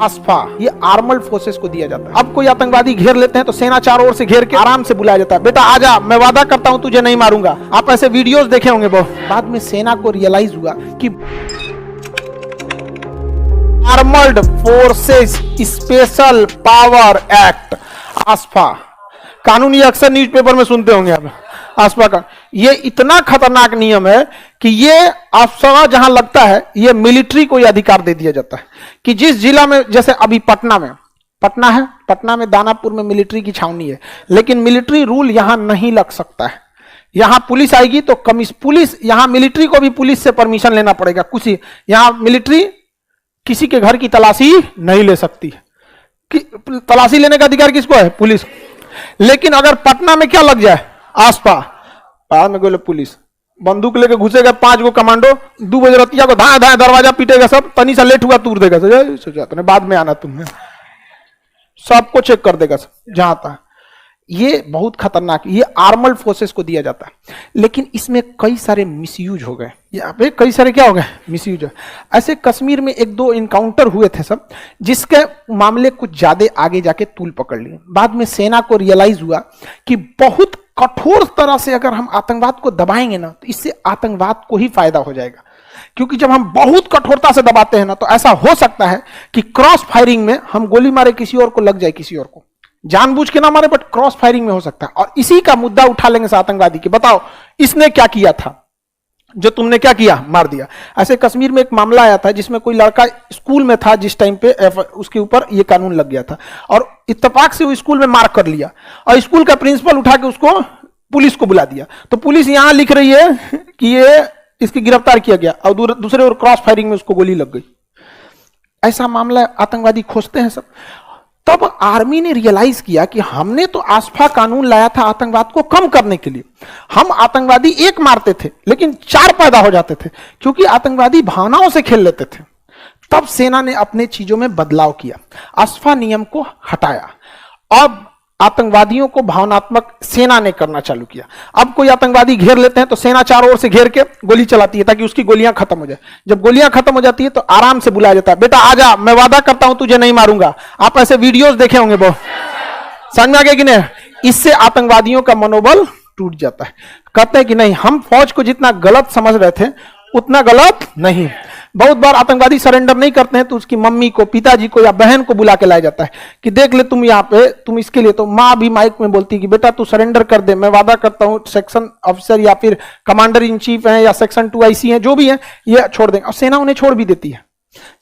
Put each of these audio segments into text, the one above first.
ASFA ये armoured forces को दिया जाता है। अब कोई आतंकवादी घेर लेते हैं तो सेना चारों ओर से घेर के आराम से बुलाया जाता है, बेटा आजा, मैं वादा करता हूं तुझे नहीं मारूंगा। आप ऐसे वीडियोस देखे होंगे बहुत। बाद में सेना को रियलाइज हुआ कि armoured forces special power act ASFA कानून, ये अक्सर न्यूज़पेपर में सुनते होंगे आप। ASFA का ये इतना खतरनाक नियम है कि ये ASFA जहां लगता है ये मिलिट्री को ये अधिकार दे दिया जाता है कि जिस जिला में, जैसे अभी पटना है, पटना में दानापुर में मिलिट्री की छावनी है, लेकिन मिलिट्री रूल यहां नहीं लग सकता है। यहां पुलिस आएगी तो पुलिस, यहां मिलिट्री को भी पुलिस से परमिशन लेना पड़ेगा। कुछ यहां मिलिट्री किसी के घर की तलाशी नहीं ले सकती है। तलाशी लेने का अधिकार किसको है? पुलिस। लेकिन अगर पटना में क्या लग जाए, ASFA पहाड़ में गोले पुलिस बंदूक लेके घुसेगा, 5 गो कमांडो 2 बजे रतिया को धाए धाए दरवाजा पीटेगा, सब तनी सा लेट हुआ तूर देगा, सोचा बाद में आना तुमने, सबको चेक कर देगा सब जहां था। ये बहुत खतरनाक, ये आर्मर्ड फोर्सेस को दिया जाता है। लेकिन इसमें कई सारे मिसयूज हो गए, यहाँ पे कई सारे क्या हो गए, मिसयूज। ऐसे कश्मीर में 1-2 इनकाउंटर हुए थे सब, जिसके मामले कुछ ज्यादा आगे जाके तूल पकड़ लिए। बाद में सेना को रियलाइज हुआ कि बहुत कठोर तरह से अगर हम आतंकवाद को दबाएंगे ना, तो इससे आतंकवाद को ही फायदा हो जाएगा। क्योंकि जब हम बहुत कठोरता से दबाते हैं ना, तो ऐसा हो सकता है कि क्रॉस फायरिंग में हम गोली मारे किसी और को, लग जाए किसी और को, जानबूझ के ना मारे बट क्रॉस फायरिंग में हो सकता है। और इसी का मुद्दा उठा लेंगे से आतंकवादी कि बताओ इसने क्या किया था, जो तुमने क्या किया, मार दिया। ऐसे कश्मीर में एक मामला आया था जिसमें कोई लड़का स्कूल में था जिस टाइम पे, उसके ऊपर ये कानून लग गया था और इत्तेफाक से वो स्कूल में मार कर लिया और स्कूल का प्रिंसिपल उठा के उसको पुलिस को बुला दिया। तो पुलिस यहां लिख रही है कि ये इसकी गिरफ्तार किया गया और दूसरे और क्रॉस फायरिंग में उसको गोली लग गई। ऐसा मामला आतंकवादी खोजते हैं सब। तब आर्मी ने रियलाइज किया कि हमने तो ASFA कानून लाया था आतंकवाद को कम करने के लिए। हम आतंकवादी 1 मारते थे लेकिन 4 पैदा हो जाते थे, क्योंकि आतंकवादी भावनाओं से खेल लेते थे। तब सेना ने अपने चीजों में बदलाव किया, ASFA नियम को हटाया। अब आतंकवादियों को भावनात्मक सेना ने करना चालू किया। अब कोई आतंकवादी घेर लेते हैं तो सेना चारों ओर से घेर के गोली चलाती है ताकि उसकी गोलियां खत्म हो जाए। जब गोलियां खत्म हो जाती है तो आराम से बुलाया जाता है, बेटा आजा, मैं वादा करता हूं तुझे नहीं मारूंगा। आप ऐसे वीडियोस देखे होंगे बहुत। समझ में आ गया कि नहीं? इससे आतंकवादियों का मनोबल टूट जाता है। कहते हैं कि नहीं, हम फौज को जितना गलत समझ रहे थे उतना गलत नहीं। बहुत बार आतंकवादी सरेंडर नहीं करते हैं तो उसकी मम्मी को, पिताजी को या बहन को बुला के लाया जाता है कि देख ले तुम यहाँ पे, तुम इसके लिए। तो माँ भी माइक में बोलती है कि बेटा तू सरेंडर कर दे, मैं वादा करता हूँ सेक्शन ऑफिसर या फिर कमांडर इन चीफ है या सेक्शन 2 IC है, जो भी है, ये छोड़ देंगे। और सेना उन्हें छोड़ भी देती है।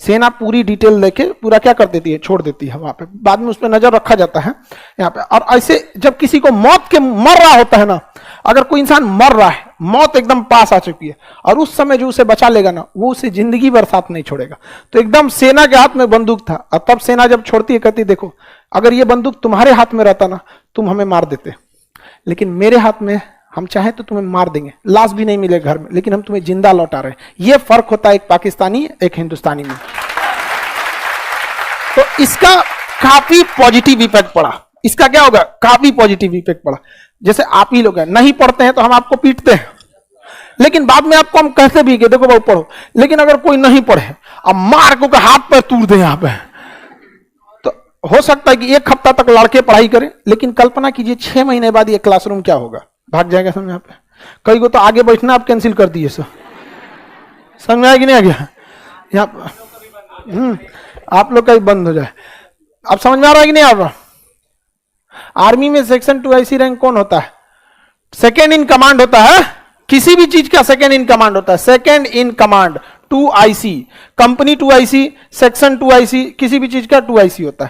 सेना पूरी डिटेल लेके पूरा क्या कर देती है, छोड़ देती है वहां पे। बाद में उस पर नजर रखा जाता है यहाँ पे। और ऐसे जब किसी को मौत के मर रहा होता है ना, अगर कोई इंसान मर रहा है, मौत एकदम पास आ चुकी है और उस समय जो उसे बचा लेगा ना, वो उसे जिंदगी भर साथ नहीं छोड़ेगा। तो एकदम सेना के हाथ में बंदूक था और तब सेना जब छोड़ती है कहती देखो अगर ये बंदूक तुम्हारे हाथ में रहता ना, तुम हमें मार देते, लेकिन मेरे हाथ में, हम चाहे तो तुम्हें मार देंगे, लाश भी नहीं मिले घर में, लेकिन हम तुम्हें जिंदा लौटा रहे हैं। ये फर्क होता है एक पाकिस्तानी एक हिंदुस्तानी में। तो इसका काफी पॉजिटिव इफेक्ट पड़ा। इसका क्या होगा, काफी पॉजिटिव इफेक्ट पड़ा। जैसे आप ही लोग हैं, नहीं पढ़ते हैं तो हम आपको पीटते हैं, लेकिन बाद में आपको हम कहते भी कि देखो भाई पढ़ो। लेकिन अगर कोई नहीं पढ़े अब मार को हाथ पर तोड़ दे यहाँ पे, तो हो सकता है कि 1 हफ्ता तक लड़के पढ़ाई करें, लेकिन कल्पना कीजिए 6 महीने बाद ये क्लासरूम क्या होगा, भाग जाएगा समझ। यहाँ पे कई को तो आगे बैठना आप कैंसिल कर दिए। समझ में आया कि नहीं आ गया? यहाँ आप लोग का ही बंद हो जाए। अब समझ में आ रहा है कि नहीं आ रहा? आर्मी में सेक्शन 2 IC रैंक कौन होता है? सेकेंड इन कमांड होता है। किसी भी चीज का सेकेंड इन कमांड होता है, second in command 2 IC। Company 2 IC, section 2 IC, किसी भी चीज का 2 IC होता है।